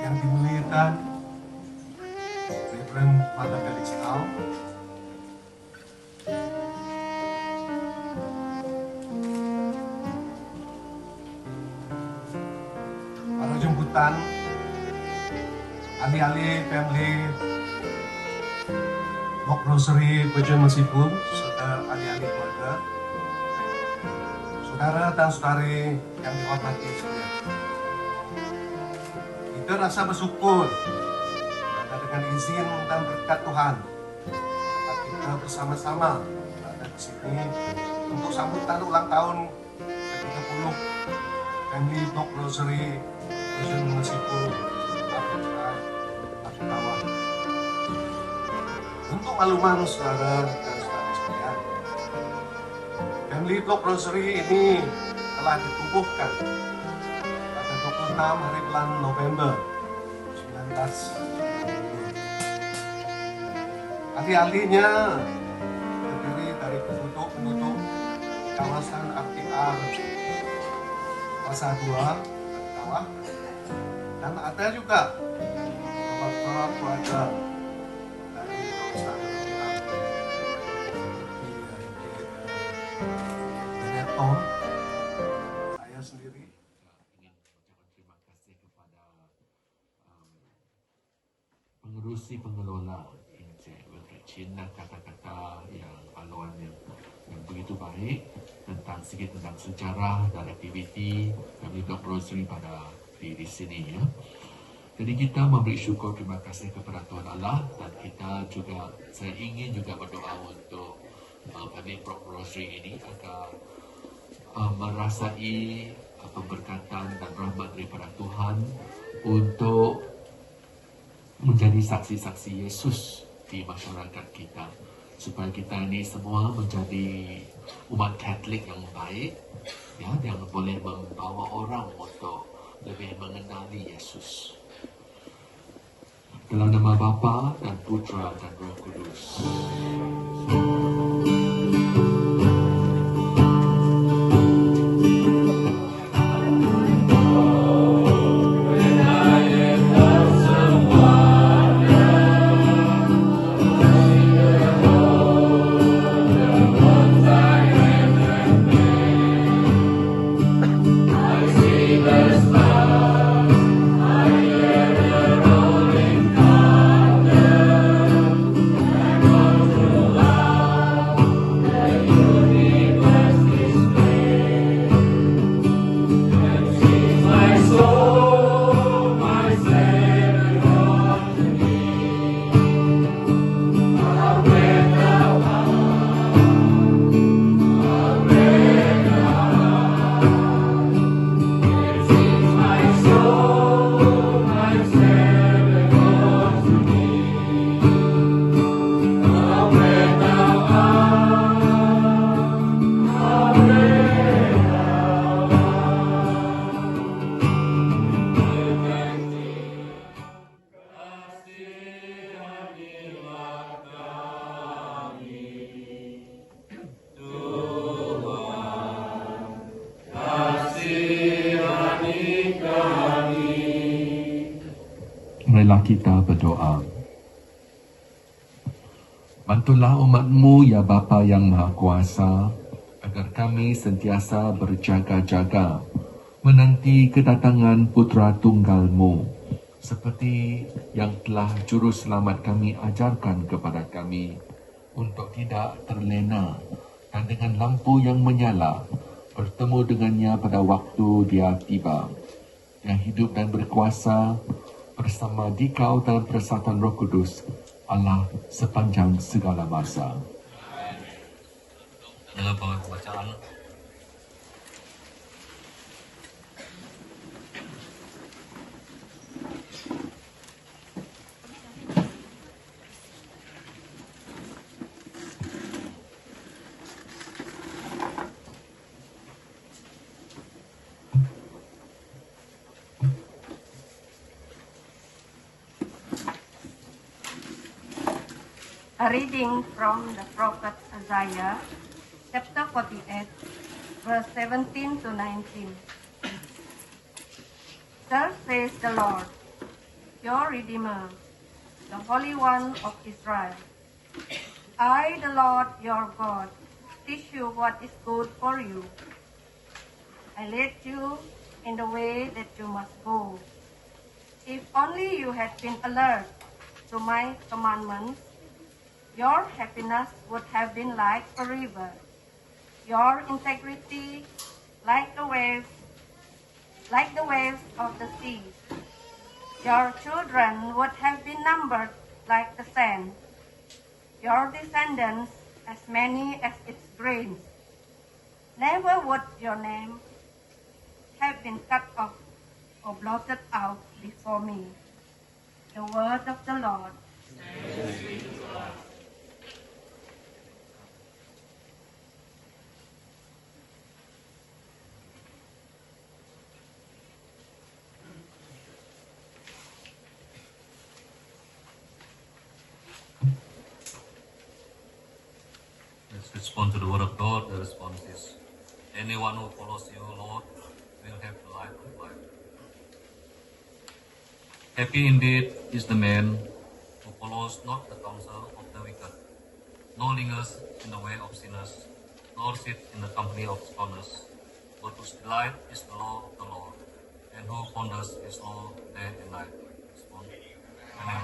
yang dimuliakan Reverend Father Felix Lau, para jemputan, ahli-ahli family Box Rosary Pujian Meskipun, saudara ahli-ahli keluarga, saudara dan saudari yang dihormati sekalian. Kita rasa bersyukur karena dengan izin dan berkat Tuhan dapat kita bersama-sama berada di sini untuk sambutan ulang tahun ke-30 Family Box Rosary Pujian Meskipun Afrika. Untuk makluman saudara dan saudari sekalian, Family Box Rosary ini telah ditubuhkan pada 26 hari bulan November 1990. Ahli-ahlinya terdiri dari penduduk kawasan RTR Plaza 2 bawah, dan ada juga beberapa keluarga dari kawasan Neton, saya sendiri. Ingin mengucapkan terima kasih kepada pengerusi pengelola Encik Wilfred Chin dan kata-kata yang haluan yang begitu baik tentang sedikit tentang sejarah dan aktiviti Family Box Rosary pada di sini ya. Jadi kita memberi syukur terima kasih kepada Tuhan Allah, dan kita juga saya ingin juga berdoa untuk Family Box Rosary ini agar merasai pemberkatan dan rahmat daripada Tuhan untuk menjadi saksi-saksi Yesus di masyarakat kita, supaya kita ini semua menjadi umat Katolik yang baik ya, yang boleh membawa orang untuk lebih mengenali Yesus. Dalam nama Bapa dan Putra dan Roh Kudus. Marilah kita berdoa. Bantulah umat-Mu ya Bapa yang Maha Kuasa, agar kami sentiasa berjaga-jaga menanti kedatangan Putra Tunggal-Mu, seperti yang telah Juru Selamat kami ajarkan kepada kami, untuk tidak terlena dan dengan lampu yang menyala bertemu dengannya pada waktu Dia tiba, yang hidup dan berkuasa bersama Dikau dalam persatuan Roh Kudus, Allah sepanjang segala masa. Dengan pembacaan A reading from the prophet Isaiah, chapter 48, verse 17 to 19. Thus says the Lord, your Redeemer, the Holy One of Israel. I, the Lord your God, teach you what is good for you. I lead you in the way that you must go. If only you had been alert to my commandments, your happiness would have been like a river, your integrity like the waves of the sea. Your children would have been numbered like the sand, your descendants as many as its grains. Never would your name have been cut off or blotted out before me. The word of the Lord. Let's respond to the word of God. The response is, anyone who follows you, Lord, will have the life of life. Happy indeed is the man who follows not the counsel of the wicked, nor lingers in the way of sinners, nor sits in the company of scorners, but whose delight is the law of the Lord, and who ponders his law day and night. Respond. Amen.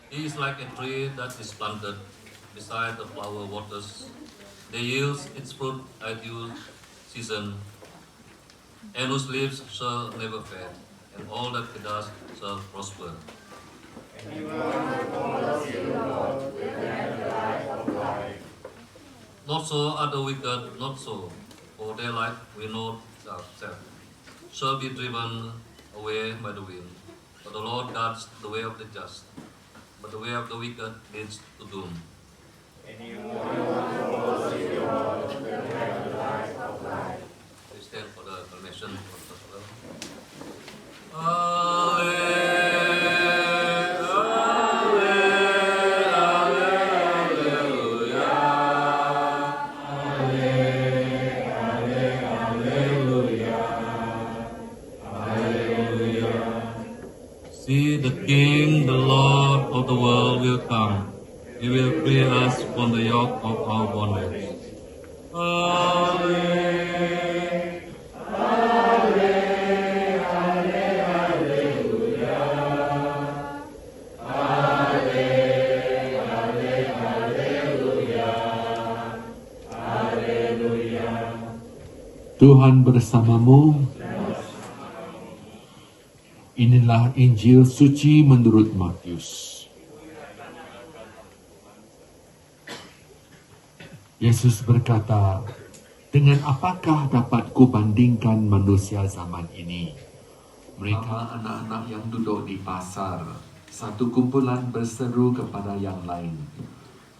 He is like a tree that is planted beside the flower waters. They yield its fruit at due season, and whose leaves shall never fade, and all that he does shall prosper. Not so are the wicked, not so, for their light we know that shall be driven away by the wind. But the Lord guards the way of the just, but the way of the wicked leads to doom. Please stand for the acclamation of the gospel. See, the King, the Lord of the world will come. He will free us from the yoke of our bondage. Tuhan bersamamu. Inilah Injil suci menurut Matius. Yesus berkata, dengan apakah dapat kubandingkan manusia zaman ini? Mereka anak-anak yang duduk di pasar, satu kumpulan berseru kepada yang lain.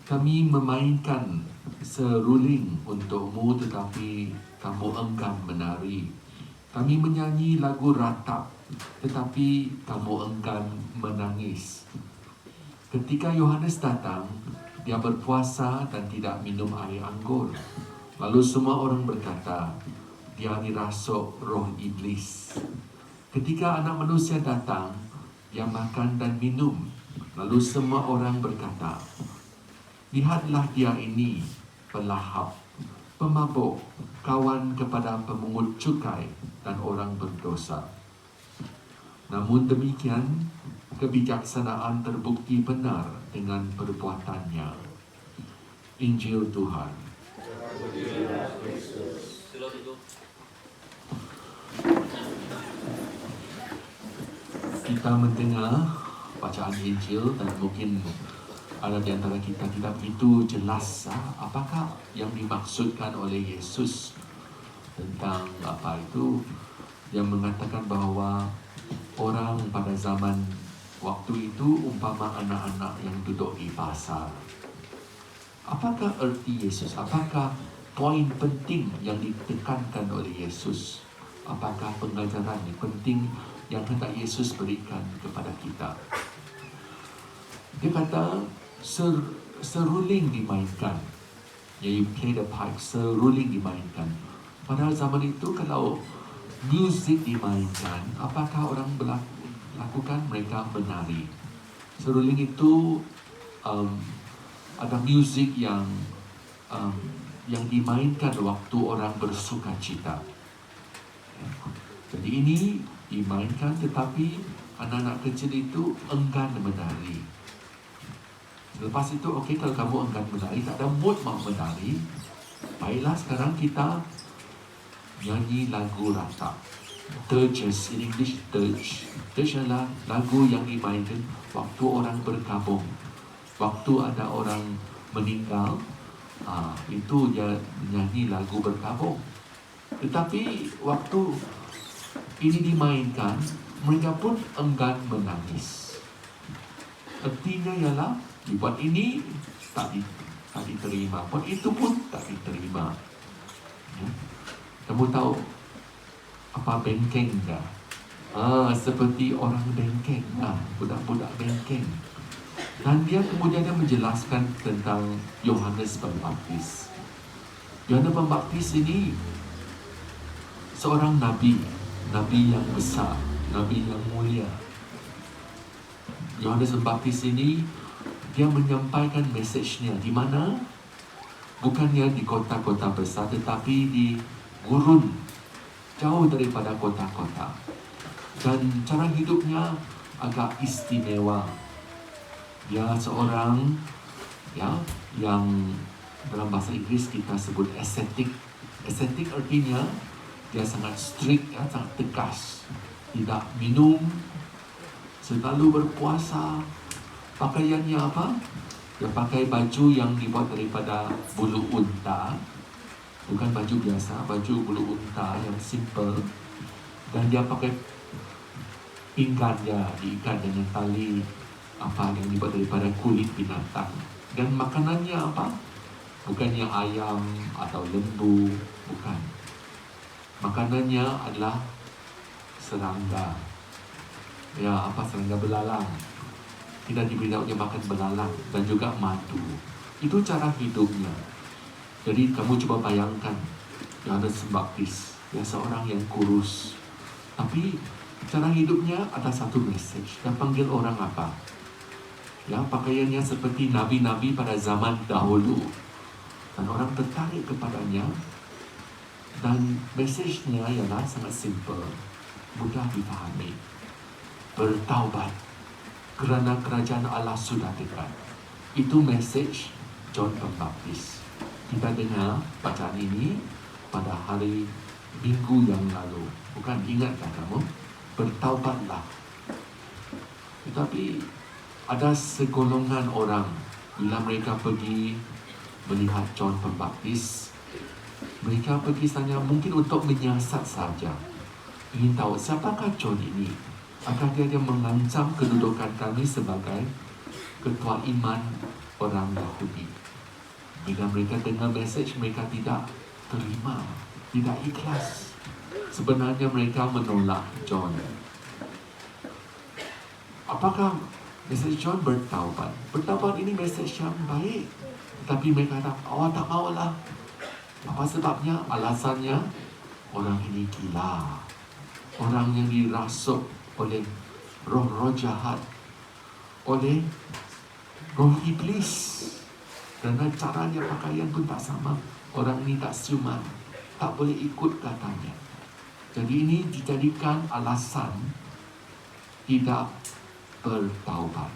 Kami memainkan seruling untukmu tetapi kamu enggan menari. Kami menyanyi lagu ratap tetapi kamu enggan menangis. Ketika Yohanes datang, dia berpuasa dan tidak minum air anggur. Lalu semua orang berkata, dia dirasuk roh iblis. Ketika Anak Manusia datang, dia makan dan minum. Lalu semua orang berkata, lihatlah dia ini, pelahap, pemabuk, kawan kepada pemungut cukai dan orang berdosa. Namun demikian, kebijaksanaan terbukti benar dengan perbuatannya. Injil Tuhan. Sila duduk. Kita mendengar bacaan Injil dan mungkin ada di antara kita tidak begitu jelas apakah yang dimaksudkan oleh Yesus tentang apa itu yang mengatakan bahwa orang pada zaman waktu itu umpama anak-anak yang duduk di pasar. Apakah erti Yesus? Apakah poin penting yang ditekankan oleh Yesus? Apakah pengajaran yang penting yang hendak Yesus berikan kepada kita? Dia kata seruling dimainkan. You play the pipe, seruling dimainkan. Pada zaman itu kalau muzik dimainkan, apakah orang lakukan? Mereka menari. Seruling itu ada muzik yang dimainkan waktu orang bersuka cita. Jadi ini dimainkan, tetapi anak-anak kecil itu enggan menari. Lepas itu, okey, kalau kamu enggan menari, tak ada mood mau menari, baiklah sekarang kita nyanyi lagu ratap. Dirges, in English, dirge. Dirge adalah lagu yang dimainkan waktu orang berkabung. Waktu ada orang meninggal, itu dia menyanyi lagu berkabung. Tetapi waktu ini dimainkan, mereka pun enggan menangis. Artinya ialah, dibuat ini tak diterima, buat itu pun tak diterima. Ya. Kamu tahu apa bengkeng dah? Seperti orang bengkeng, budak-budak bengkeng. Dan dia kemudian dia menjelaskan tentang Yohanes Pembaptis. Yohanes Pembaptis ini seorang nabi yang besar, nabi yang mulia. Yohanes Pembaptis ini dia menyampaikan mesejnya di mana? Bukannya di kota-kota besar, tetapi di gurun, jauh daripada kota-kota. Dan cara hidupnya agak istimewa. Dia seorang yang dalam bahasa Inggris kita sebut ascetic. Ascetic artinya dia sangat strict, sangat tegas. Tidak minum, selalu berpuasa. Pakaiannya apa? Dia pakai baju yang dibuat daripada bulu unta. Bukan baju biasa, baju bulu unta yang simple. Dan dia pakai pinggannya diikat dengan tali yang dibuat daripada kulit binatang. Dan makanannya apa? Bukannya ayam atau lembu, bukan. Makanannya adalah serangga. Serangga belalang. Kita diberitahu dia makan belalang dan juga madu. Itu cara hidupnya. Jadi kamu coba bayangkan Yohanes Pembaptis, dia seorang yang kurus, tapi cara hidupnya ada satu message. Dia panggil orang apa? Ya, pakaiannya seperti nabi-nabi pada zaman dahulu, dan orang tertarik kepadanya. Dan message-nya ialah sangat simple, mudah dipahami. Bertaubat, kerana kerajaan Allah sudah dekat. Itu message John Pembaptis. Kita dengar bacaan ini pada hari Minggu yang lalu. Bukan, ingatkah kamu? Bertaubatlah. Tetapi ada segolongan orang, bila mereka pergi melihat John Pembaptis, mereka pergi saja mungkin untuk menyiasat saja. Ingin tahu siapakah John ini? Apakah dia mengancam kedudukan kami sebagai ketua iman orang Yahudi? Bila mereka dengar message, mereka tidak terima, tidak ikhlas. Sebenarnya mereka menolak John. Apakah message John bertaubat? Bertaubat ini message yang baik. Tetapi mereka kata, awak tak maulah. Apa sebabnya? Alasannya, orang ini gila. Orang yang dirasuk oleh roh-roh jahat, oleh roh iblis. Kerana caranya pakaian pun tak sama. Orang ini tak siuman, tak boleh ikut katanya. Jadi ini dijadikan alasan tidak bertaubat.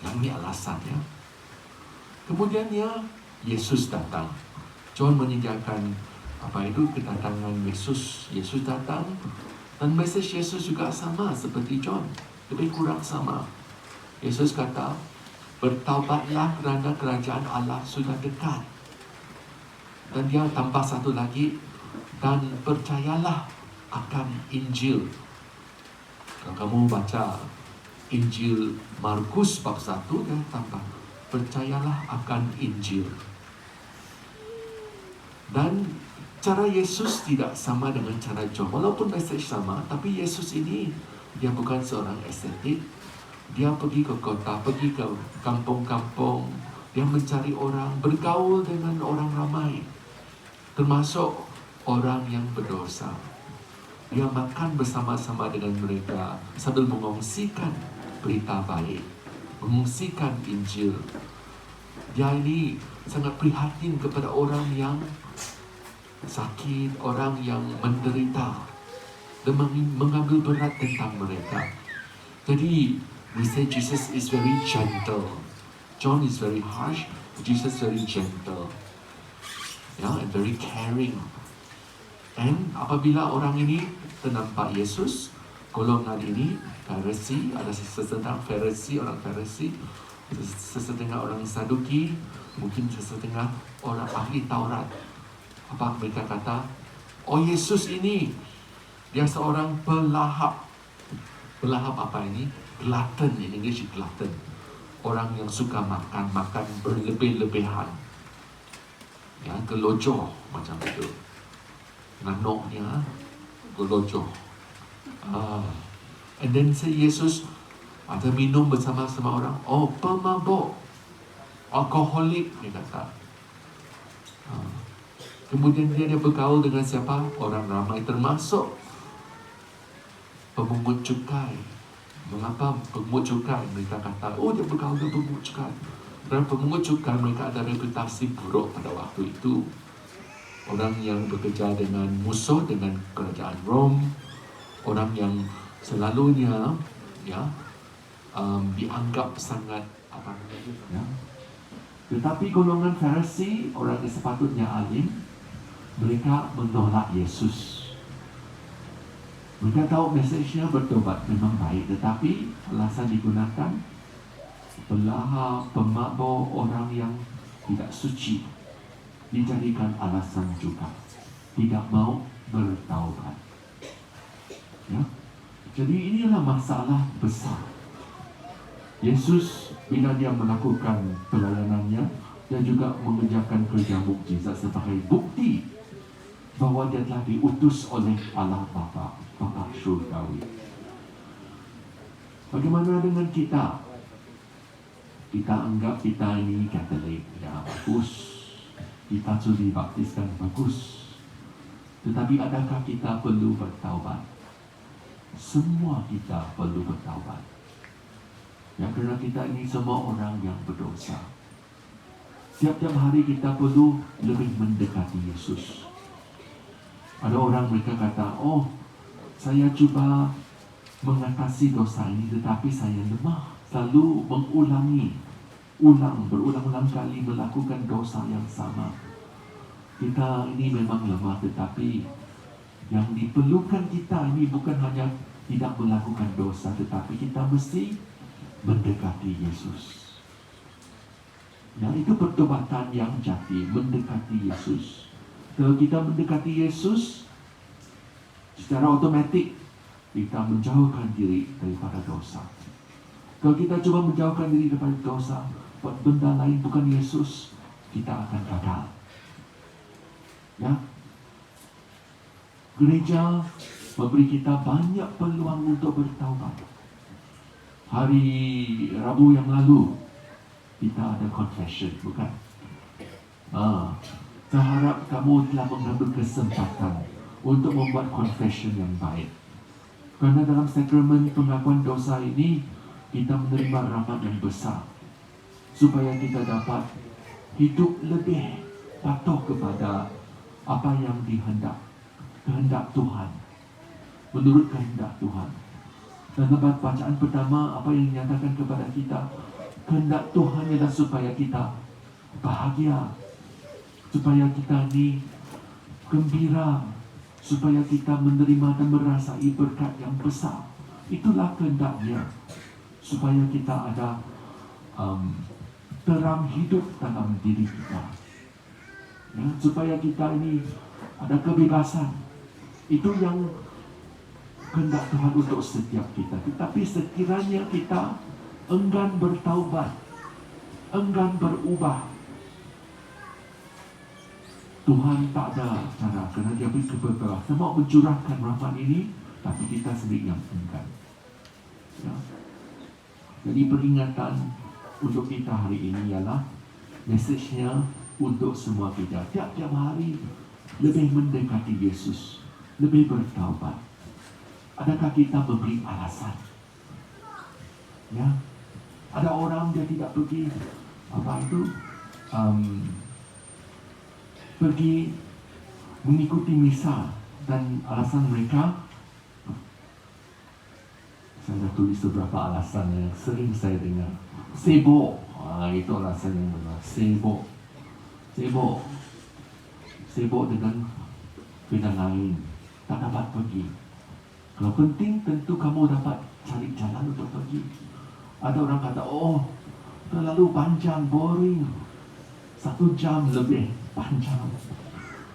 Yang ini alasannya. Kemudiannya Yesus datang. John menyediakan kedatangan Yesus. Yesus datang dan mesej Yesus juga sama seperti John, lebih kurang sama. Yesus kata, bertaubatlah kerana kerajaan Allah sudah dekat. Dan dia tambah satu lagi, dan percayalah akan Injil. Kalau kamu baca Injil Markus bab 1, dia tambah, percayalah akan Injil. Dan cara Yesus tidak sama dengan cara John. Walaupun mesej sama, tapi Yesus ini, dia bukan seorang estetik. Dia pergi ke kota, pergi ke kampung-kampung. Dia mencari orang, bergaul dengan orang ramai, termasuk orang yang berdosa. Dia makan bersama-sama dengan mereka sambil mengongsikan berita baik, mengongsikan Injil. Dia ini sangat prihatin kepada orang yang sakit, orang yang menderita, dan mengambil berat tentang mereka. Jadi, we say Jesus is very gentle. John is very harsh, Jesus very gentle. And very caring. And apabila orang ini ternampak Yesus, golongan ini, Farisi, ada sesetengah Farisi, orang Farisi, sesetengah orang Saduki, mungkin sesetengah orang ahli Taurat. Apa mereka kata? Oh, Yesus ini, dia seorang pelahap. Pelahap apa ini? Glutton, in English glutton. Orang yang suka makan berlebih-lebihan. Ya, gelojoh macam itu. Nanoknya gelojoh. And then Yesus ada minum bersama-sama orang. Oh, pemabuk, alkoholik, dia kata. Kemudian dia bergaul dengan siapa? Orang ramai, termasuk pemungut cukai. Mengapa pemungut cukai? Mereka kata, oh, dia bergaul dengan pemungut cukai. Dan pemungut cukai mereka ada reputasi buruk pada waktu itu. Orang yang bekerja dengan musuh, dengan kerajaan Rom. Orang yang selalunya dianggap sangat apa namanya, Tetapi golongan Farisi, orang yang sepatutnya alim, mereka menolak Yesus. Mereka tahu mesejnya bertobat memang baik, tetapi alasan digunakan pelahap, pemabuk, orang yang tidak suci dijadikan alasan juga, tidak mau bertaubat. Ya, jadi inilah masalah besar. Yesus bila dia melakukan pelayanannya, dia juga mengerjakan kerja mukjizat sebagai bukti bahwa dia telah diutus oleh Allah Bapa Syurgawi. Bagaimana dengan kita? Kita anggap kita ini Katolik, ya bagus. Kita sudah dibaptiskan, bagus. Tetapi adakah kita perlu bertaubat? Semua kita perlu bertaubat. Ya, kerana kita ini semua orang yang berdosa. Tiap-tiap hari kita perlu lebih mendekati Yesus. Ada orang mereka kata, oh, saya cuba mengatasi dosa ini, tetapi saya lemah. Selalu berulang-ulang kali melakukan dosa yang sama. Kita ini memang lemah, tetapi yang diperlukan kita ini bukan hanya tidak melakukan dosa, tetapi kita mesti mendekati Yesus. Nah, itu pertobatan yang jati, mendekati Yesus. Kalau kita mendekati Yesus, secara otomatik kita menjauhkan diri daripada dosa. Kalau kita coba menjauhkan diri daripada dosa, buat benda lain bukan Yesus, kita akan gagal. Ya, gereja memberi kita banyak peluang untuk bertaubat. Hari Rabu yang lalu kita ada confession, bukan? Saya harap kamu telah mengambil kesempatan untuk membuat confession yang baik. Kerana dalam sakramen pengakuan dosa ini, kita menerima rahmat yang besar supaya kita dapat hidup lebih patuh kepada apa yang kehendak Tuhan, menurut kehendak Tuhan. Dan dalam bacaan pertama, apa yang dinyatakan kepada kita, kehendak Tuhan adalah supaya kita bahagia, supaya kita ini gembira, supaya kita menerima dan merasai berkat yang besar. Itulah kehendaknya, supaya kita ada terang hidup dalam diri kita, ya, supaya kita ini ada kebebasan. Itu yang kehendak Tuhan untuk setiap kita. Tetapi sekiranya kita enggan bertaubat, enggan berubah, Tuhan tak ada cara, kerana dia beri kebebasan mau mencurahkan rahmat ini, tapi kita sendiri yang enggan. Ya. Jadi peringatan untuk kita hari ini ialah mesejnya untuk semua kita. Tiap-tiap hari lebih mendekati Yesus, lebih bertaubat. Adakah kita memberi alasan? Ya, ada orang dia tidak pergi pergi mengikuti misa dan alasan mereka, saya dah tulis beberapa alasan yang sering saya dengar. Sibuk, itu alasan yang benar. Sibuk dengan bidang lain, tak dapat pergi. Kalau penting, tentu kamu dapat cari jalan untuk pergi. Ada orang kata, oh, terlalu panjang, boring. 1 jam lebih panjang.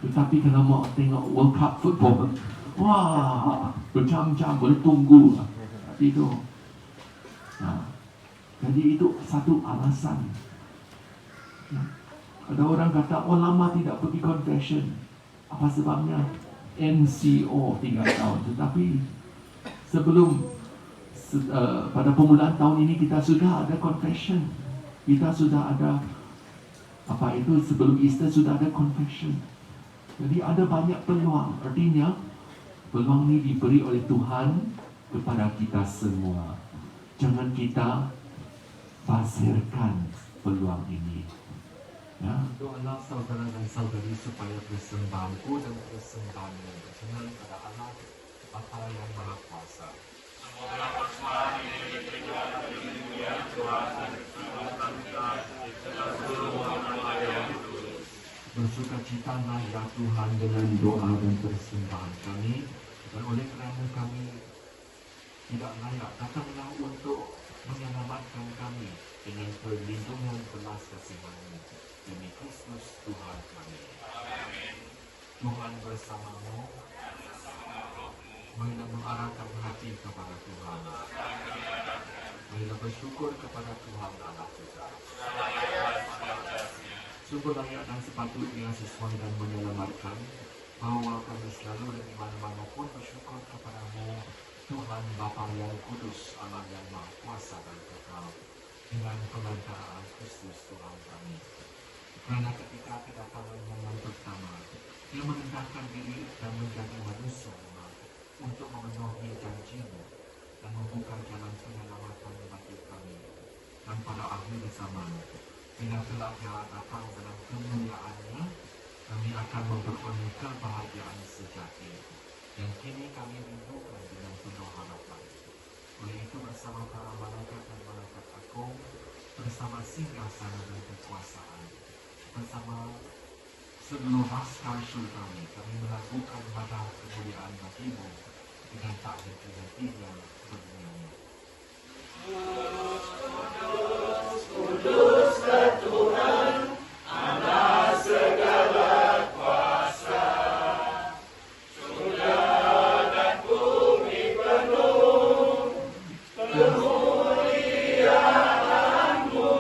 Tetapi kalau mau tengok World Cup football, wah, berjam-jam bertunggu. Itu. Nah, jadi itu satu alasan. Ada orang kata, oh lama tidak pergi confession. Apa sebabnya? NCO 3 tahun. Tetapi sebelum pada permulaan tahun ini kita sudah ada confession. Kita sudah ada sebelum Easter sudah ada confession. Jadi ada banyak peluang. Artinya peluang ini diberi oleh Tuhan kepada kita semua. Jangan kita pasirkan peluang ini. Ya, doalah saudara dan saudari supaya persembahanku dan persembahanmu berkenan pada Allah Bapa yang Maha Kuasa. Semoga persembahan ini diterima dan dimulia Tuhan dan bersukacitalah ya Tuhan dengan doa dan persembahan kami, dan oleh kerana kami tidak layak, datanglah untuk menyelamatkan kami dengan perlindungan belas kasihan-Mu demi Kristus Tuhan kami. Amin. Tuhan bersamamu, marilah mengarahkan hati kepada Tuhan. Marilah bersyukur kepada Tuhan Allah kita. Sungguh layak dan sepatutnya sesuai dan menyelamatkan, bahwa kami selalu dan di mana-mana pun bersyukur kepadamu, Tuhan Bapa yang Kudus, Allah yang Maha Kuasa dan Kekal, dengan perantaraan Kristus Tuhan kami. Kerana ketika kedatangan yang pertama, Dia merendahkan diri dan menjadi manusia untuk memenuhi janji-Mu dan membuka jalan penyelamatan bagi kami. Dan pada akhir zaman, bila telah Dia datang dalam kemuliaan-Nya, kami akan memperoleh kebahagiaan sejati yang kini kami rindukan dengan penuh harapan. Oleh itu bersama para malaikat dan malaikat agung, bersama singgasana dan kekuasaan, bersama seluruh rasul kami melakukan pada kemuliaan bagi-Mu dengan tak henti-hentinya bernyanyi. Kudus Tuhan, Allah segala kuasa, surga dan bumi penuh kemuliaan-Mu,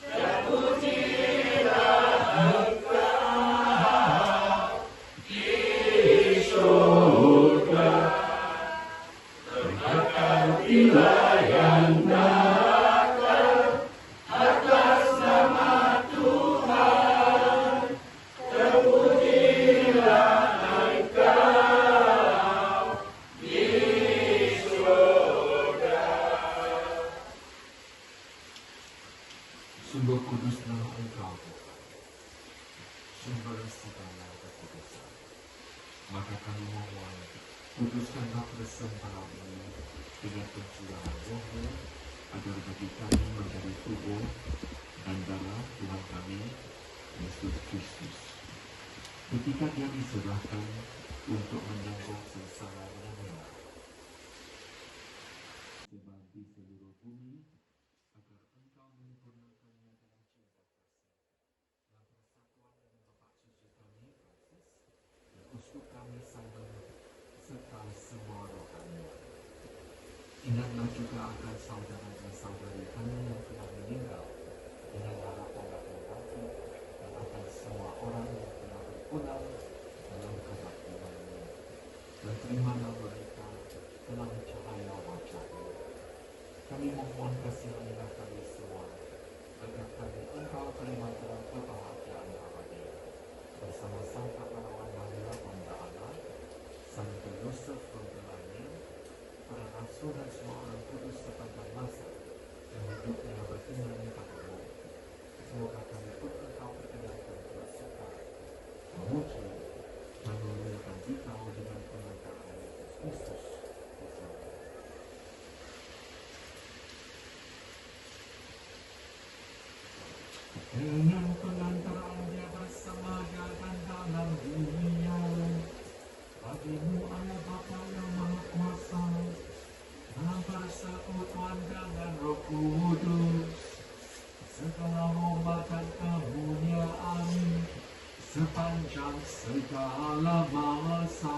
dan pujilah Engkau di surga, berkatilah yang sungguh kuduslah Engkau, sumber segala kekudusan. Maka kami mohon, kuduskanlah persembahan ini dengan pencurahan Roh-Mu, agar bagi kami menjadi tubuh dan darah Tuhan kami, Yesus Kristus. Ketika Dia diserahkan untuk menanggung sengsara dunia, sebab di seluruh bumi, agar Engkau menyempurnakannya dalam cinta kasih, dalam persatuan dengan Bapa Suci kami, Francis, dan Uskup kami Simon, serta semua rohani. Ingatlah juga akan saudara dan saudari kami yang telah meninggal, dengan harapan akan bangkit, dan akan semua orang yang telah berpulang dalam kebaktian-Mu. Dan terimalah mereka dalam cahaya wajah-Mu. Kami mohon kasihanilah kami semua, agar kami Engkau terima dalam kebahagiaan abadi, bersama Santa Pahlawan Maria Bunda Allah, Santa Yosef Pembelanya, bangsa dan semua orang kudus sepanjang masa yang hidupnya beriman padamu. Semoga kami pun engkau perkenalkan bersuka, memuji, dan memuliakan Engkau dengan pengantaran Yesus Kristus. Dengan pengantaran Dia bersama dan dalam dunia, bagimu Allah Bapa yang Maha Kuasa, dalam persekutuan dengan Roh Kudus, segala hormat dan kemuliaan sepanjang segala masa.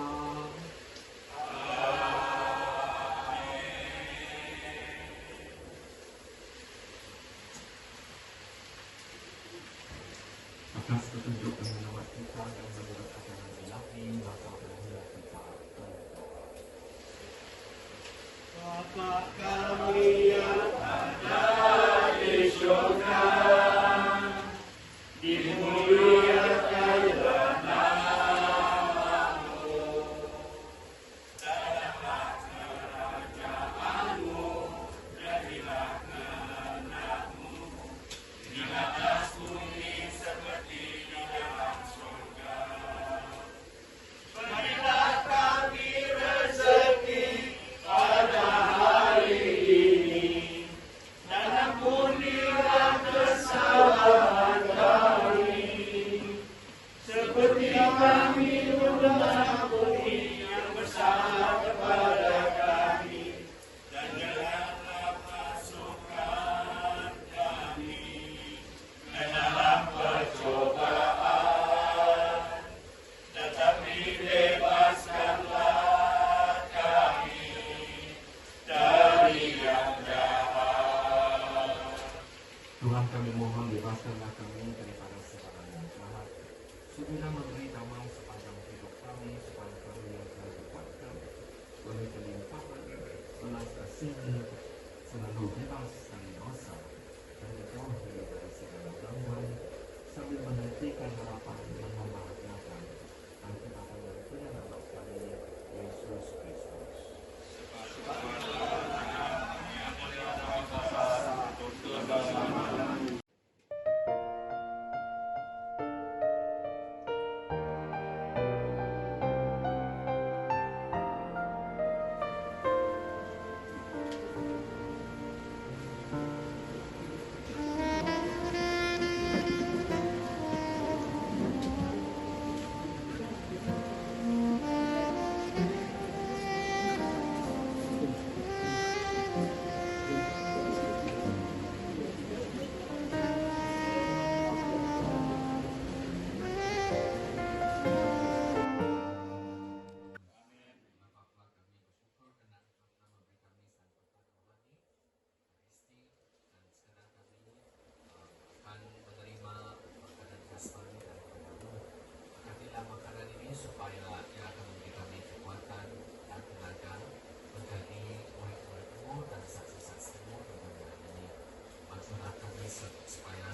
Atas petunjuk dan menawar kita dan menurut ajaran ilahi, maka bermula kita Bapa kami yang ada di surga, dimuliakanlah namamu, datanglah kerajaanmu, jadilah kehendakmu di atas bumi seperti di dalam surga. Berilah kami rezeki pada hari ini, dan ampunilah kesalahan kami, seperti kami mengampuni yang bersalah kepada kami, dan janganlah masukkan kami ke dalam percobaan, tetapi bebaskanlah kami dari yang jahat. Tuhan, kami mohon bebaskanlah kami daripada segala yang jahat. Sudilah memberi damai sepanjang hidup kami, supaya kami yang telah dikuatkan oleh kelimpahan belas kasih-Mu selalu bebas dari dosa dan dijauhi dari segala gangguan, sambil menantikan harapan yang membahagiakan dan kedatangan dari penyelamat kami, Yesus Kristus.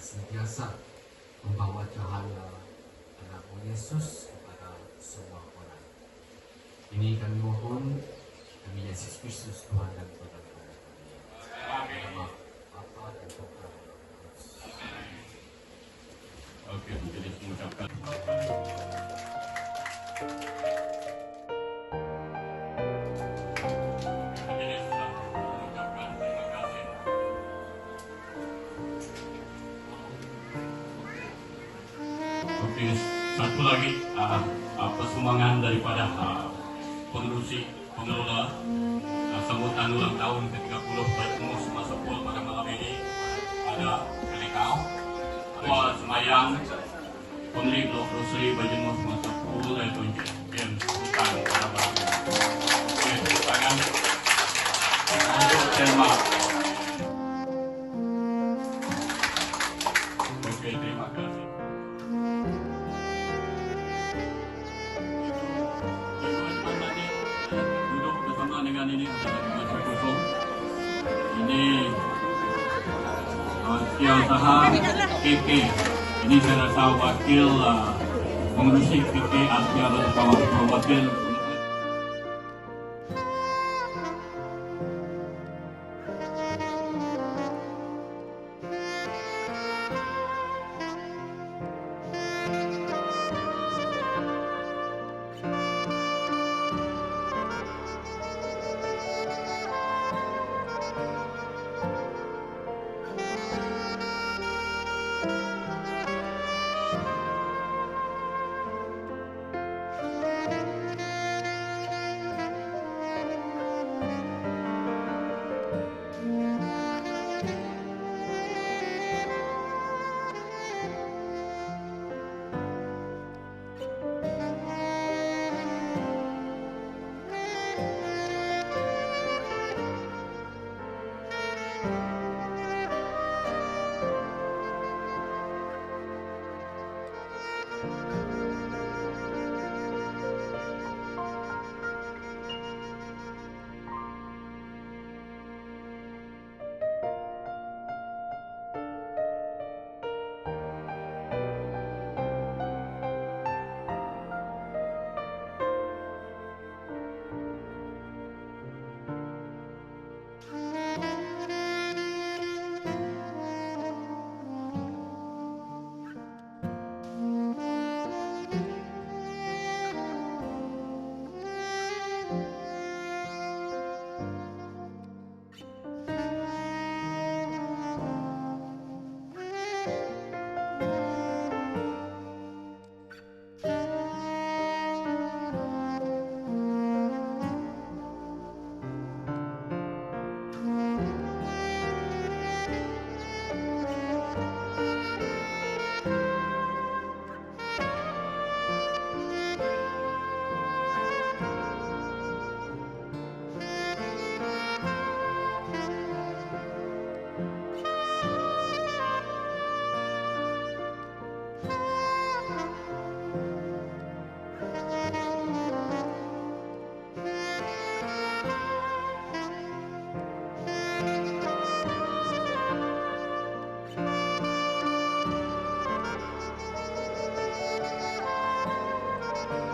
Senantiasa membawa cahaya anak-Mu Yesus kepada semua orang. Ini kami mohon demi Yesus Kristus Tuhan dan Tuhan kami. Amin. Bapa dan Putra. Oke, jadi mengucapkan. Oke, satu lagi persumbangan daripada pengelola sambutan ulang tahun ke-30 bertemu semasa pul pada malam ini. Ada Kelikau, awal semayang, pemilik Rosri berjemur semasa pul dan tunjuk yang sambutan pada malam ini. Oke, tepuk tangan untuk tema. Oke, terima kasih. Duduk bersama dengan ini adalah kosong. Ini Setiausaha KK. Ini saya rasa wakil pengurusi KK Asia bersama wakil